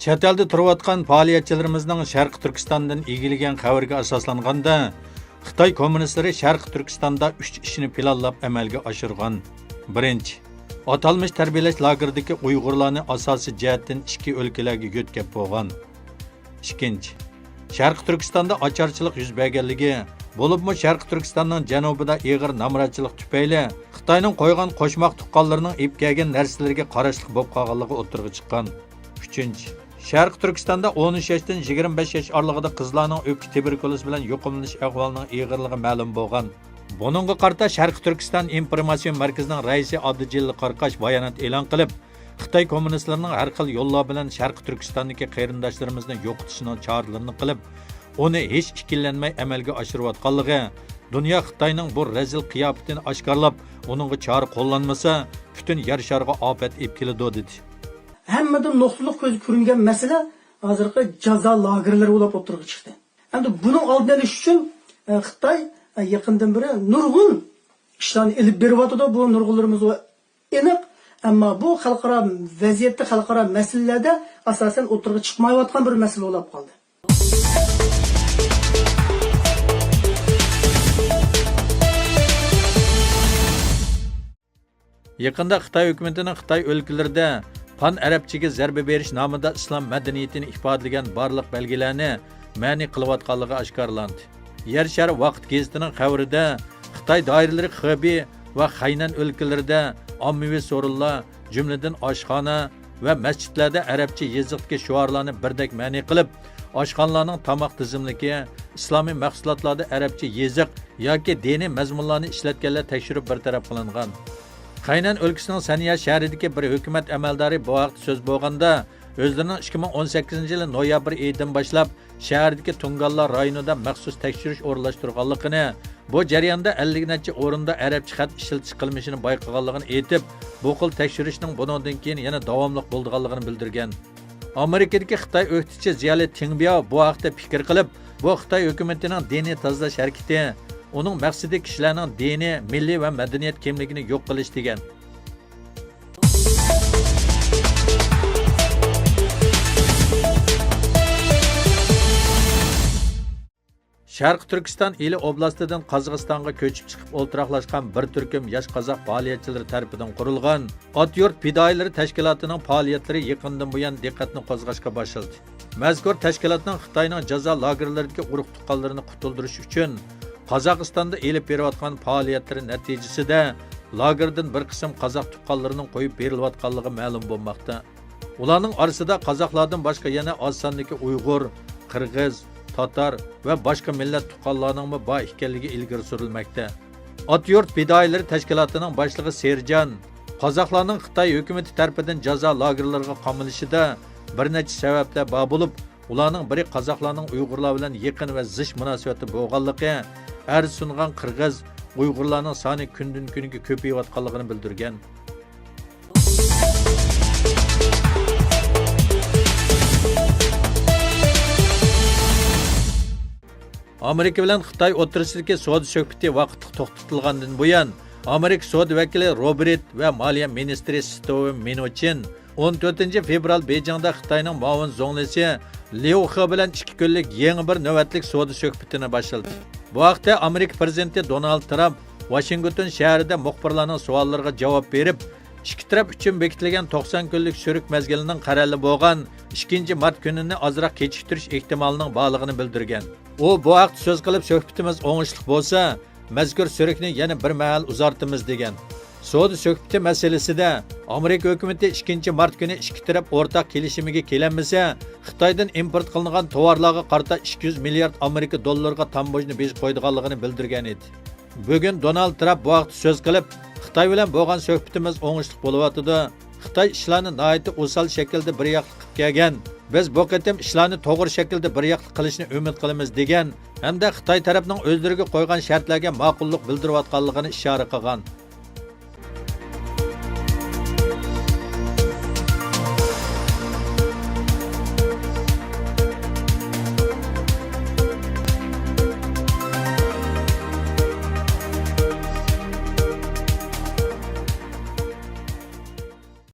Chet elda turayotgan faoliyatchilarimizning Sharq Turkistondan egilgan xabarga asoslanganda, Xitoy kommunistlari Sharq Turkistonda 3 ishni planlab amalga oshirgan. Birinchi, atalmış tarbiyalash lageridagi Uyg'urlarni asosiy jihatdan ikki o'lkalarga yo'tkab qo'ygan. Ikkinchi, Sharq Turkistonda ocharchilik yuz berganligi, bo'libmi Sharq Turkistonning janubida ig'ir namratchilik tufayli Xitoyning qo'ygan qo'shmoq tuqqanlarining ep kelgan narsalarga qarashlik bo'lib qolganligi o'tirg'i chiqqan. Uchinchi, Sharq Turkistonda 13 yoshdan 25 yosh oralig'ida qizlarning o'pka tuberkuloz bilan yo'qolinish ahvolining ig'irligi ma'lum bo'lgan. Buningga qarata Sharq Turkiston informatsion markazining raisi Abdujalil Qarqash bayonot e'lon qilib, Xitoy kommunistlarining har xil yo'llar bilan Sharq Turkistondagi qarindoshlarimizni yo'qotishning choralarini qilib, uni hech ikkilanmay amalga oshirayotganligi, dunyo Xitoyning bu razil qiyofatini oshkorlab, uningga chora qo'llanmasa, butun yer shariga ofat olib keladi dedi. Hammadan nuqtaliq ko'z ko'ringan masala hozirgi jazo lagerlari bo'lib o'tirib chiqdi. Endi buning oldini olish uchun Xitoy yaqindan beri nurg'un ishlarni olib beryapti. Bu nurg'unlarimiz aniq, ammo bu xalqaro vaziyatda, xalqaro masalalarda asosan o'tirib chiqmayotgan bir masala bo'lib qoldi. Yaqında Xitoy hukumatining Xitoy o'lkalarida pan arabchaga zarba berish nomida islom madaniyatini ifodalagan barliq belgilarni ma'ni qilayotganligi oshkorlandi. Yer shari vaqt gazetining xabarida Xitoy doiralari Xebi va Xaynan o'lkalarida ommaviy so'rinlar, jumladan oshxona va masjidlarda arabcha yoziqdagi shuarlarni birdek ma'ni qilib, oshxonalarning tomoq tizimligi, islomiy mahsulotlarda arabcha yoziq yoki diniy mazmunlarni ishlatganlar tekshirib bartaraf qilingan. Xaynan o'lkasining Saniya shahridagi bir hukumat amaldori bu vaqt so'z bo'lganda, o'zlarining 2018-yil noyabr oyidan boshlab shahardagi Tungallar rayonida maxsus tekshirish o'rinlashtirganligini, bu jarayonda 50 necha o'rinda arabcha xat ishlatish qilmishini bayqaganligini aytib, bu xil tekshirishning bundan keyin yana davomli bo'lganligini bildirgan. Amerikadagi Xitoy o'qituvchi Ziyali Tingbiao bu haqda fikr qilib, bu Xitoy hukumatining diniy tozalash harakati uning maqsadi kishilarning dini, milliy va madaniyat kimligini yo'q qilish degan. Sharq Turkiston ili oblastidan Qozog'istonga ko'chib chiqib o'ltiraqlashgan bir turkum yosh qozoq faoliyatchilari tomonidan qurilgan Otyurt fidoyilari tashkilotining faoliyatlari yaqindan buyon diqqatni qo'zg'ashga boshladi. Mazkur tashkilotning Xitoyning jazo lagerlaridagi urug' tuqqanlarini qutuldirish uchun Qozog'istonda elib berayotgan faoliyatlari natijasida lagerdan bir qism qozoq tuqqanlarining qo'yib berilayotganligi ma'lum bo'lmoqda. Ularning orasida qozoqlardan boshqa yana oz sondagi Uyg'ur, Qirg'iz, Tatar va boshqa millat tuqqanlarning bor ekanligi ilgari surilmoqda. Otyurt fidoyilari tashkilotining boshlig'i Serjan qozoqlarning Xitoy hukumati tomonidan jazo lagerlariga qamalishida bir necha sabablar bor bo'lib, ularning biri qozoqlarning Uyg'urlar bilan yaqin va zich munosabati bo'lganligi, arz sungan Qirg'iz Uyg'urlarning soni kundan kuniga ko'payayotganligini bildirgan. Amerika bilan Xitoy o'rtasidagi savdo suhbati vaqtli to'xtatilgandan buyon Amerika savdo vakili Robert va moliya ministri Steven Mnuchin 14 fevral Beijingda Xitoyning muavin zonglisi Liu He bilan 2 kunlik yangi bir navbatlik savdo suhbatini boshladi. Bu vaqtda Amerika prezidenti Donald Trump Washington shahrida muxbirlarning savollariga javob berib, ikki taraf uchun bekitilgan 90 kunlik so'rik mazgilining qarorli bo'lgan 2 mart kunini ozroq kechiktirish ehtimolining borligini bildirgan. U bu vaqt so'z qilib, suhbatimiz o'ngishli bo'lsa, mazkur so'rikni yana bir mahal uzartimiz degan. Savdo suhbati masalasida Amerika hukumati 2 mart kuni ikki taraf o'rtaq kelishimiga kelinmasa, Xitoydan import qilingan tovarlarga qarata 200 milliard Amerika dollariga tambojni besh qo'ydiganligini bildirgan edi. Bugun Donald Trump bu vaqt so'z qilib, Xitoy bilan bo'lgan suhbatimiz o'ngishli bo'layotdi. Xitoy ishlarni nihoyat o'sal shaklda bir yoqli qilib kelgan. Biz bu qatim ishlarni to'g'ri shaklda bir yoqli qilishni umid qilamiz degan, hamda Xitoy tarafining o'zlariga qo'ygan shartlarga ma'qullik bildirayotganligini ishora qilgan.